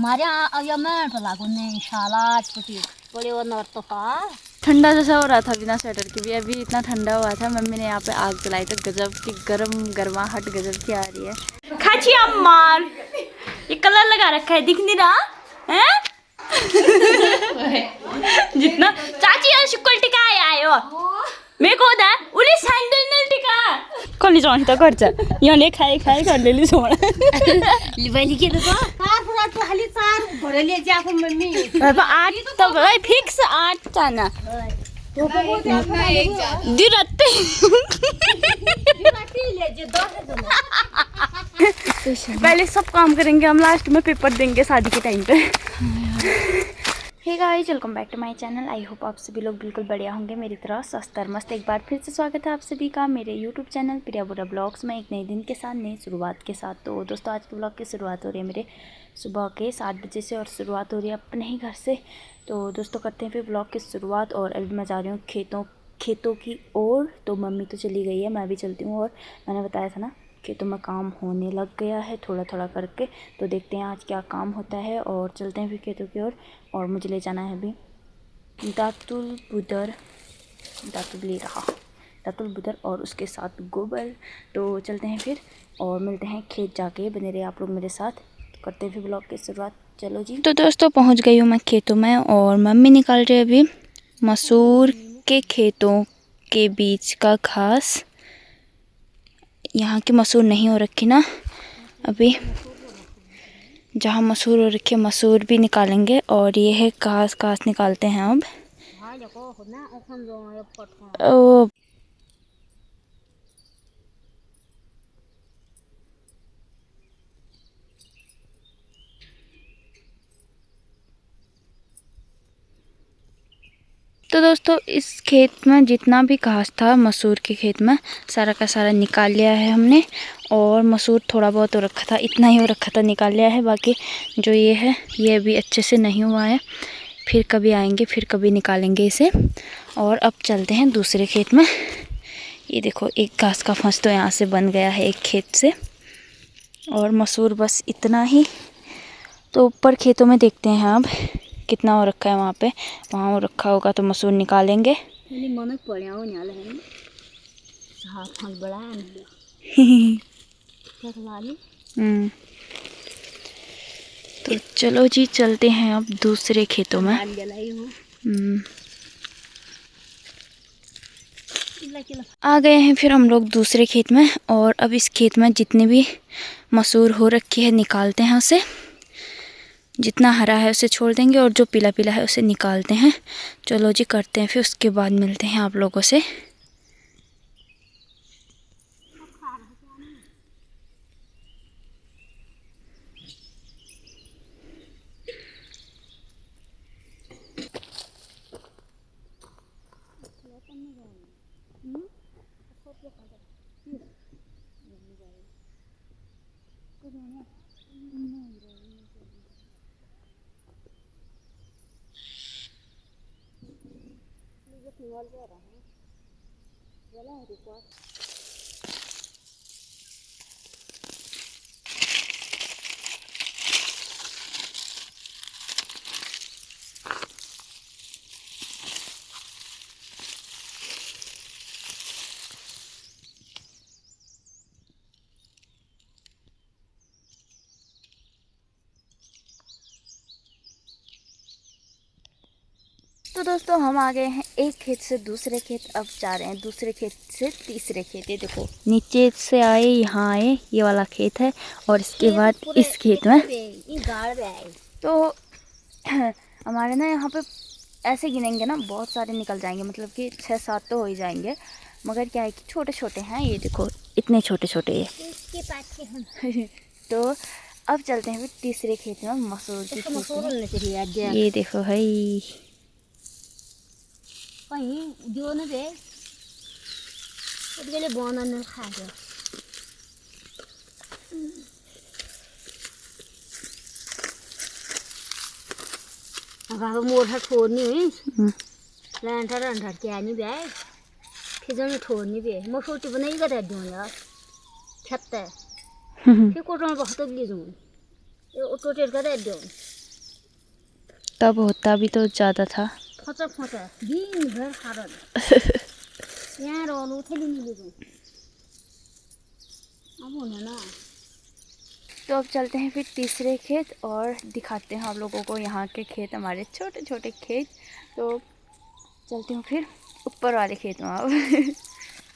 हमारे यहाँ मैं लागू नहीं शाला बड़े वो नर्तफा ठंडा जैसा हो रहा था बिना स्वेटर के भी। अभी इतना ठंडा हुआ था, मम्मी ने यहाँ पे आग जलाई तो गजब की गर्माहट गजब की आ रही है। खाची अम्मार ये कलर लगा रखा है, दिख नहीं रहा है जितना चाची शुक्ल टिका आयो मैं को दा उले सैंडल ने टिका कोनी जानी त गर्छ यहाँले खाए गर्नेले सोड लिबैली के त चार पुरा तो खाली चार भरेले ज्याको मम्मी अब 8 त भाइ फिक्स 8 जना दिरत्ते पहले सब काम करेंगे हम, लास्ट में पेपर देंगे शादी के टाइम पे। Hey guys, welcome back to my channel. I hope आप सभी लोग बिल्कुल बढ़िया होंगे मेरी तरह स्वस्थ और मस्त। एक बार फिर से स्वागत है आप सभी का मेरे यूट्यूब चैनल प्रिया बुरा ब्लॉग्स में, एक नए दिन के साथ नई शुरुआत के साथ। तो दोस्तों आज के ब्लॉग की शुरुआत हो रही है मेरे सुबह के 7 बजे से और शुरुआत हो रही है अपने ही घर से। तो दोस्तों करते हैं फिर ब्लॉग की शुरुआत। और अभी मैं जा रही हूँ खेतों की ओर। तो मम्मी तो चली गई है, मैं भी चलती हूँ। और मैंने बताया था ना खेतों में काम होने लग गया है थोड़ा थोड़ा करके। तो देखते हैं आज क्या काम होता है और चलते हैं फिर खेतों की ओर। और मुझे ले जाना है अभी दातुल बुदर और उसके साथ गोबर। तो चलते हैं फिर और मिलते हैं खेत जाके। बने रहे आप लोग मेरे साथ। तो करते हैं फिर ब्लॉग की शुरुआत। चलो जी। तो दोस्तों पहुंच गई हूँ मैं खेतों में और मम्मी निकाल रही है अभी मसूर के खेतों के बीच का घास। यहाँ की मसूर नहीं हो रखी ना अभी, जहाँ मसूर हो रखी है मसूर भी निकालेंगे। और ये है घास निकालते हैं अब। ओ तो दोस्तों इस खेत में जितना भी घास था मसूर के खेत में सारा का सारा निकाल लिया है हमने। और मसूर थोड़ा बहुत हो रखा था, इतना ही हो रखा था, निकाल लिया है। बाकी जो ये है ये अभी अच्छे से नहीं हुआ है, फिर कभी आएंगे फिर कभी निकालेंगे इसे। और अब चलते हैं दूसरे खेत में। ये देखो एक घास का फंस तो यहाँ से बन गया है एक खेत से। और मसूर बस इतना ही। तो ऊपर खेतों में देखते हैं अब कितना हो रखा है। वहाँ हो रखा होगा तो मसूर निकालेंगे। तो चलो जी चलते हैं अब दूसरे खेतों में। आ गए हैं फिर हम लोग दूसरे खेत में। और अब इस खेत में जितने भी मसूर हो रखी है निकालते हैं उसे। जितना हरा है उसे छोड़ देंगे और जो पीला पीला है उसे निकालते हैं। चलो जी करते हैं फिर उसके बाद मिलते हैं आप लोगों से। तो दोस्तों हम आ गए हैं एक खेत से दूसरे खेत। अब जा रहे हैं दूसरे खेत से तीसरे खेत। ये देखो नीचे से आए यहाँ आए, ये वाला खेत है। और इसके बाद इस खेत में तो हमारे ना यहाँ पे ऐसे गिनेंगे ना बहुत सारे निकल जाएंगे, मतलब कि 6-7 तो हो ही जाएंगे। मगर क्या है कि छोटे छोटे हैं, ये देखो इतने छोटे छोटे ये तो अब चलते हैं फिर तीसरे खेत में मसूर की खेत में। ये देखो भाई कहीं जो न दे उसके लिए बनाने खा दो। अगर मोटा छोड़नी हुई लैंटर क्या नहीं बे फिर जो छोड़नी बे मैं सोची बनाई कर दूँ यार छत्ता फिर कोटों में बहुत ले दूँ ये ऑटो टेर कर दूँ तब होता भी तो ज़्यादा था। फचा फचा दिन भर खारल यहाँ रहनु थे नहीं लेकिन अब होने ना। तो अब चलते हैं फिर तीसरे खेत और दिखाते हैं आप लोगों को यहाँ के खेत, हमारे छोटे छोटे खेत। तो चलती हूँ फिर ऊपर वाले खेत में अब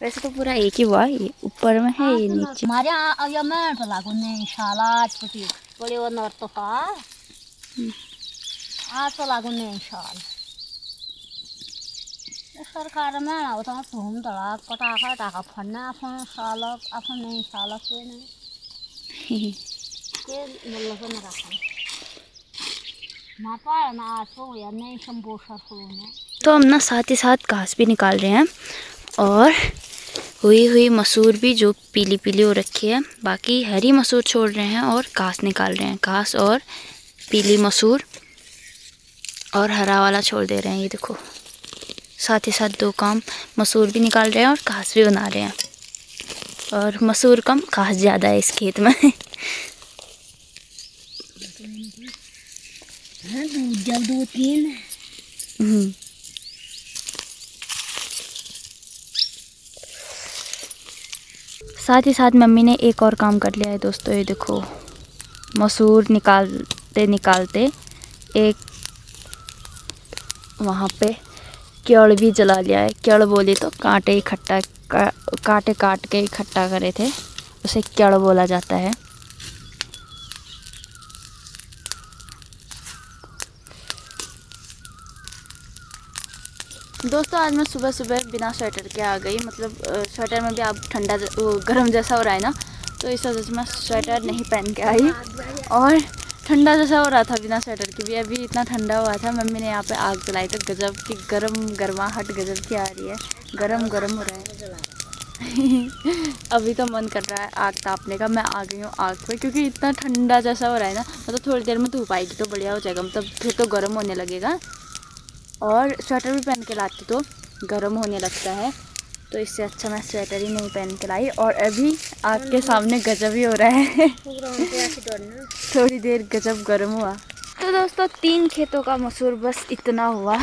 वैसे तो पूरा एक ही हुआ, ये ऊपर में है ये नीचे। हमारे यहाँ अब मैं तो लागू नहीं शाला छुट्टी बड़े वो नर तो का आज तो लागू नहीं शाल सरकार में ना उतना घूम तड़ा कटा टाका फन्ना अपन शालक अपन नहीं शालक कोई नहीं के मतलब को ना रखा मापा ना आसो या नहीं शंभू सरफुल। तो हम ना साथ ही साथ घास भी निकाल रहे हैं और हुई हुई मसूर भी जो पीली पीली हो रखी है, बाकी हरी मसूर छोड़ रहे हैं और घास निकाल रहे हैं। घास और पीली मसूर और हरा वाला छोड़ दे रहे हैं। ये देखो साथ ही साथ दो काम, मसूर भी निकाल रहे हैं और घास भी बना रहे हैं। और मसूर कम घास ज़्यादा है इस खेत में जब 2-3 साथ ही साथ मम्मी ने एक और काम कर लिया है दोस्तों। ये देखो मसूर निकालते निकालते एक वहाँ पे क्यड़ भी जला लिया है। क्यड़ बोली तो कांटे काट के इकट्ठा करे थे, उसे क्यड़ बोला जाता है। दोस्तों आज मैं सुबह सुबह बिना स्वेटर के आ गई, मतलब स्वेटर में भी आप ठंडा गर्म जैसा हो रहा है ना, तो इस वजह से मैं स्वेटर नहीं पहन के आई और ठंडा जैसा हो रहा था बिना स्वेटर के भी। अभी इतना ठंडा हुआ था, मम्मी ने यहाँ पे आग जलाई तो गजब की गर्माहट गजब की आ रही है, गरम गरम हो रहा है अभी तो मन कर रहा है आग तापने का। मैं आ गई हूँ आग पे क्योंकि इतना ठंडा जैसा हो रहा है ना, मतलब थोड़ी देर में धूप आएगी तो बढ़िया हो जाएगा, मतलब फिर तो गर्म होने लगेगा। और स्वेटर भी पहन के लाती तो गर्म होने लगता है, तो इससे अच्छा मैं स्वेटर ही नहीं पहन के लाई। और अभी आग के सामने गजब ही हो रहा है थोड़ी देर गजब गर्म हुआ। तो दोस्तों 3 खेतों का मसूर बस इतना हुआ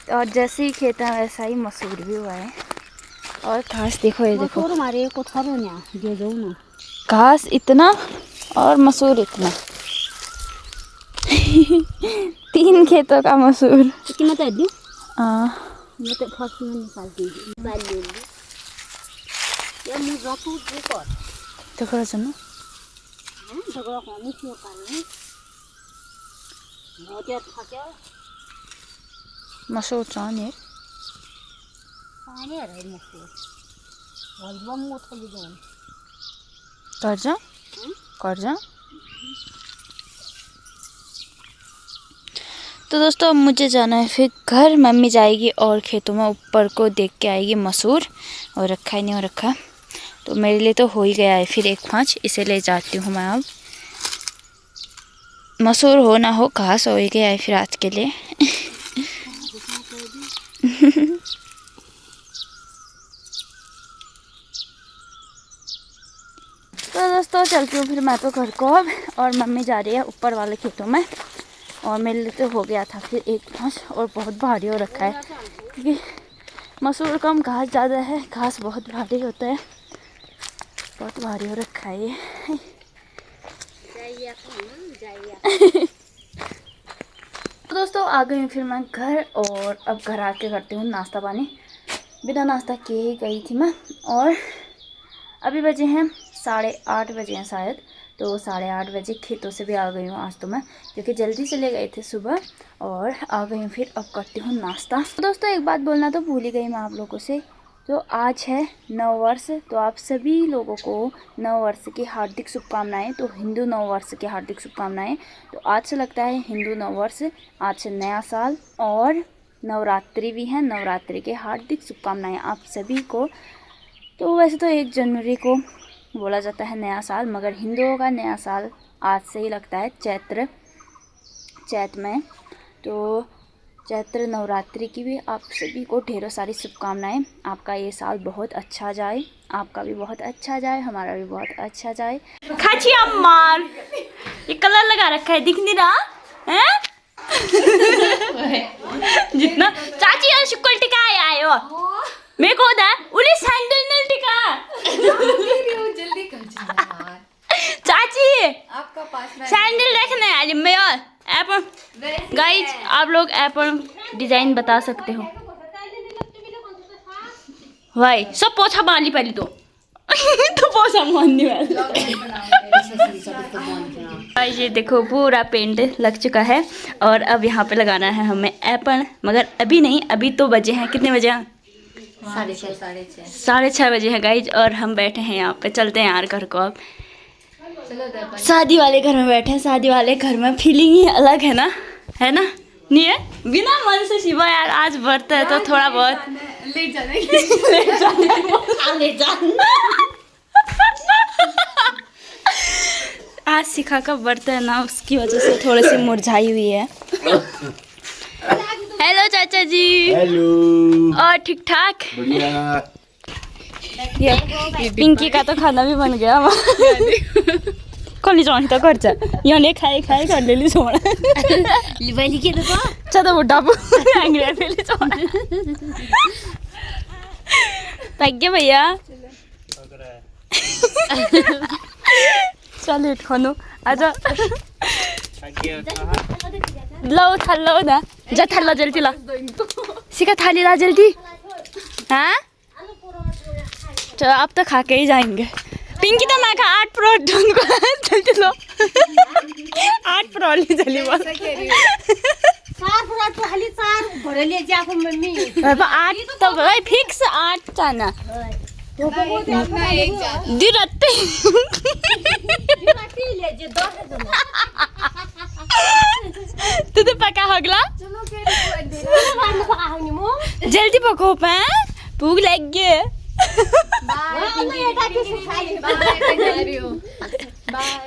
और जैसे ही खेत है वैसा ही मसूर भी हुआ है। और घास देखो, ये देखो हमारे को थारो ना दे दो ना, घास इतना और मसूर इतना 3 खेतों का मसूर। कितना तो दूं? मैं तो फर्स्ट में निकाल दी बाल ले ली या मुझे तो देखो तो कर सुनो झगड़ा कौन क्यों कर रहे हैं बहुत अच्छा क्या मसूर चाने पानी आ रहा है मुझसे और बम उठा ली जाऊँ कर जा। तो दोस्तों अब मुझे जाना है फिर घर। मम्मी जाएगी और खेतों में ऊपर को देख के आएगी मसूर, और रखा ही नहीं हो रखा, तो मेरे लिए तो हो ही गया है फिर 1 5, इसे ले जाती हूँ मैं। अब मसूर हो ना हो घास हो ही गया है फिर आज के लिए तो दोस्तों चलती हूँ फिर मैं तो घर को अब, और मम्मी जा रही है ऊपर वाले खेतों में। और मेरे लिए तो हो गया था फिर 1 5, और बहुत भारी हो रखा है क्योंकि मसूर कम घास ज़्यादा है, घास बहुत भारी होता है, बहुत भारी हो रखा है ये तो दोस्तों आ गई हूँ फिर मैं घर, और अब घर आके करती हूँ नाश्ता पानी। बिना नाश्ता किए ही गई थी मैं, और अभी बजे हैं 8:30 बजे हैं शायद, तो 8:30 बजे खेतों से भी आ गई हूँ आज तो मैं, क्योंकि जल्दी चले गए थे सुबह, और आ गई हूँ फिर। अब करती हूँ नाश्ता। तो दोस्तों एक बात बोलना तो भूल ही गई मैं आप लोगों से, तो आज है नव वर्ष, तो आप सभी लोगों को नव वर्ष की हार्दिक शुभकामनाएं। तो हिंदू नव वर्ष की हार्दिक शुभकामनाएं। तो आज से लगता है हिंदू नव वर्ष, आज से नया साल, और नवरात्रि भी है, नवरात्रि के हार्दिक शुभकामनाएं आप सभी को। तो वैसे तो 1 जनवरी को बोला जाता है नया साल, मगर हिंदुओं का नया साल आज से ही लगता है, चैत में। तो चैत्र नवरात्रि की भी आप सभी को ढेरों सारी शुभकामनाएं। आपका ये साल बहुत अच्छा जाए, आपका भी बहुत अच्छा जाए, हमारा भी बहुत अच्छा जाए। खाची अम्मार ये कलर लगा रखा है, दिख नहीं रहा है जितना चाची और शुक्ल टिका आयो मैं को दा उली सैंडल नल टिका जल्दी कर यार चाची आपका पास में सैंडल देखने आज मैं ऐप गाइस आप लोग ऐप डिजाइन बता सकते हो भाई सब पोछा बाली पहले तो पोछा मारने वाला गाइस ये देखो पूरा पेंट लग चुका है और अब यहाँ पे लगाना है हमें एपन मगर अभी नहीं अभी तो बजे हैं कितने बजे हैं 6:30 बजे हैं गाइज और हम बैठे हैं यहाँ पे चलते हैं यार घर को अब शादी वाले घर में बैठे हैं शादी वाले घर में फीलिंग ही अलग है ना नहीं है बिना मन से शिवा यार आज व्रत है तो थोड़ा बहुत लेट जाने आज शिखा का व्रत है ना उसकी वजह से थोड़ी सी मुरझाई हुई है हेलो चाचा जी हेलो और ठीक ठाक बढ़िया ये पिंकी का तो खाना भी बन गया खोली जानी तो घर यहाँ ले खाए कर ले ली सोना लिवाली के तो चलो बुढ़ा एंग्री फेले सोना थक गया भैया चल लेट खानो आजा लो थल्लो ना जा थल्लो जल्दी ला सिका थाली ला जल्दी हाँ चलो अब तो खा के ही जाएंगे पिंकी तो मैं खा 8 परोठ ढूंढ जल्दी लो 8 परोठ जल्दी बस 4 पराठ तो खाली 4 भरे ले जाको मम्मी 8 तो भाई फिक्स 8 जाना दी रत्ते ले जे 10 तू तो पका होगला जल्दी पको पे भूख लग गई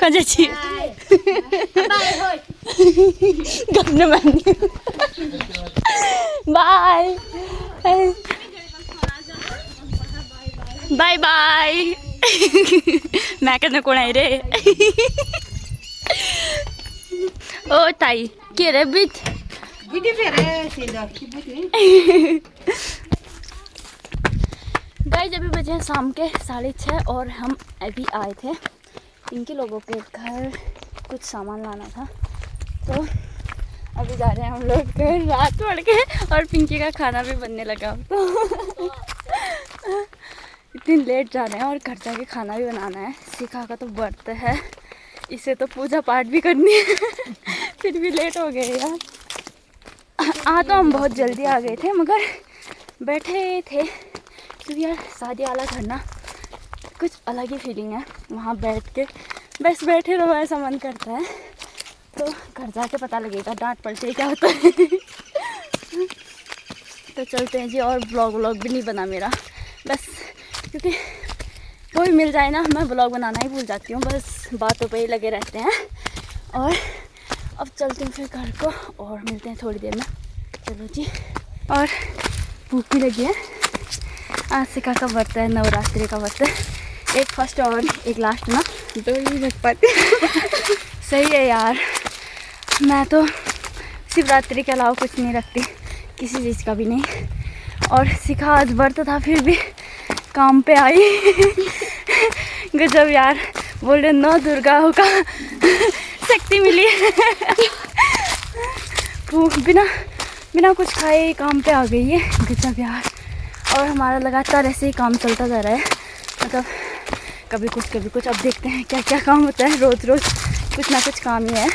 कौन सी बाय बाय बाय मैं कहना कौन आई रे ओ ताई के रे बीच गाइस अभी बजे हैं शाम के 6:30 और हम अभी आए थे इनके लोगों के घर कुछ सामान लाना था तो अभी जा रहे हैं हम लोग घर रात पड़ के और पिंकी का खाना भी बनने लगा तो इतनी लेट जा रहे हैं और घर जाके खाना भी बनाना है शिखा का तो व्रत है इसे तो पूजा पाठ भी करनी है फिर भी लेट हो गए यार तो हम बहुत जल्दी आ गए थे मगर बैठे थे क्योंकि यार शादी वाला घर ना कुछ अलग ही फीलिंग है वहाँ बैठ के बस बैठे रहो ऐसा मन करता है तो घर जाके पता लगेगा डांट पलटे क्या होता है तो चलते हैं जी और व्लॉग भी नहीं बना मेरा बस क्योंकि कोई मिल जाए ना मैं व्लॉग बनाना ही भूल जाती हूँ बस बातों पे ही लगे रहते हैं और अब चलते हैं फिर घर को और मिलते हैं थोड़ी देर में चलो जी और भूख भी लगी है आज शिखा का व्रत है नवरात्रि का व्रत है एक फर्स्ट और एक लास्ट ना 2 ही रख पाती सही है यार मैं तो शिवरात्रि के अलावा कुछ नहीं रखती किसी चीज़ का भी नहीं और शिखा आज व्रत था फिर भी काम पे आई गजब यार बोल रहे 9 दुर्गा होगा शक्ति मिली बिना कुछ खाए काम पे आ गई है गजब यार और हमारा लगातार ऐसे ही काम चलता जा रहा है मतलब कभी कुछ अब देखते हैं क्या क्या काम होता है रोज़ कुछ ना कुछ काम ही है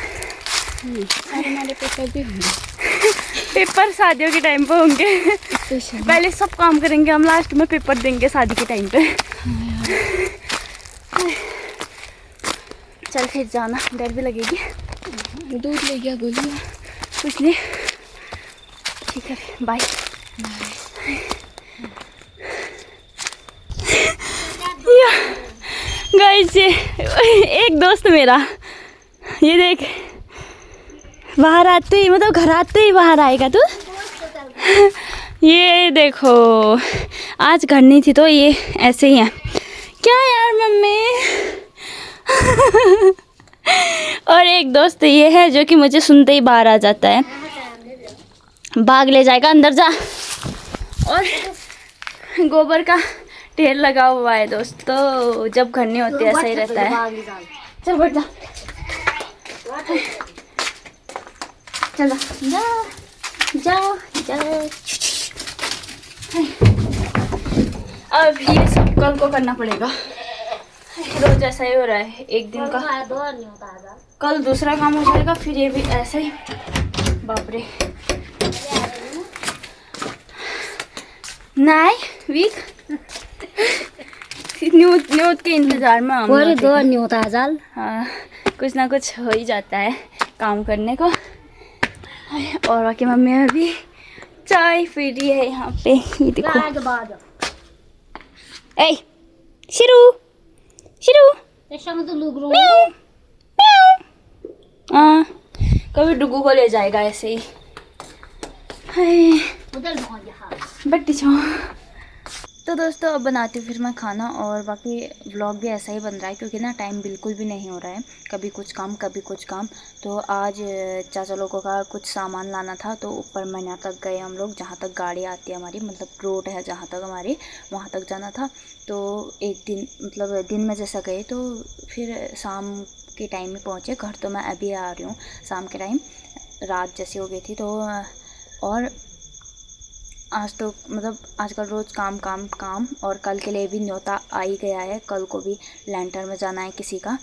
हमारे पेपर भी होंगे पेपर शादियों के टाइम पे होंगे पहले सब काम करेंगे हम लास्ट में पेपर देंगे शादी के टाइम पे चल फिर जाना डर भी लगेगी दूध ले गया बोलिए कुछ नहीं ठीक है बाय गाइस ये एक दोस्त मेरा ये देख बाहर आते ही मतलब घर आते ही बाहर आएगा तू ये देखो आज घर नहीं थी तो ये ऐसे ही है क्या यार मम्मी और एक दोस्त ये है जो कि मुझे सुनते ही बाहर आ जाता है भाग ले जाएगा, अंदर जा। और गोबर का ढेर लगा हुआ है दोस्तों, जब घर नहीं होते ऐसा ही रहता है। चल बैठ जा, चल जा जा जा। अब ये सब कल को करना पड़ेगा, रोज ऐसा ही हो रहा है। एक दिन का कल दूसरा काम हो जाएगा, फिर ये भी ऐसा ही। बाप रे नहीं वीक न्यूज के इंतजार में हम लोग। दो नहीं होता जाल। हाँ, कुछ ना कुछ हो ही जाता है काम करने को। और बाकी मम्मी अभी चाय पी रही है यहाँ पे, ये देखो। ए शिरू शिरू म्याऊ, म्याऊ। हाँ, कभी डुगू को ले जाएगा ऐसे ही। बट्टी छो। तो दोस्तों अब बनाती हूँ फिर मैं खाना, और बाकी व्लॉग भी ऐसा ही बन रहा है क्योंकि ना टाइम बिल्कुल भी नहीं हो रहा है, कभी कुछ काम कभी कुछ काम। तो आज चाचा लोगों का कुछ सामान लाना था, तो ऊपर मैना तक गए हम लोग, जहाँ तक गाड़ी आती है हमारी, मतलब रोड है जहाँ तक हमारी, वहाँ तक जाना था। तो एक दिन मतलब दिन में जैसा गए, तो फिर शाम के टाइम में पहुँचे घर। तो मैं अभी आ रही हूँ शाम के टाइम, रात जैसी हो गई थी। तो और आज तो मतलब आजकल रोज़ काम काम काम, और कल के लिए भी न्योता आ ही गया है, कल को भी लैंटर में जाना है किसी का।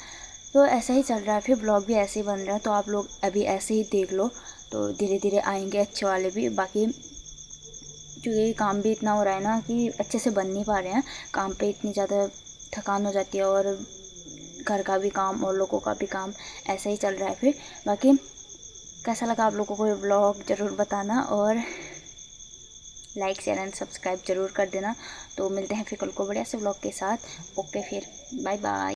तो ऐसा ही चल रहा है, फिर ब्लॉग भी ऐसे ही बन रहा है। तो आप लोग अभी ऐसे ही देख लो, तो धीरे धीरे आएंगे अच्छे वाले भी। बाकी क्योंकि काम भी इतना हो रहा है ना कि अच्छे से बन नहीं पा रहे हैं, काम पे इतनी ज़्यादा थकान हो जाती है, और घर का भी काम और लोगों का भी काम, ऐसा ही चल रहा है। फिर बाकी कैसा लगा आप लोगों को ये ब्लॉग ज़रूर बताना, और लाइक शेयर एंड सब्सक्राइब ज़रूर कर देना। तो मिलते हैं फिर कल को बढ़िया से ब्लॉग के साथ। ओके, फिर बाय बाय।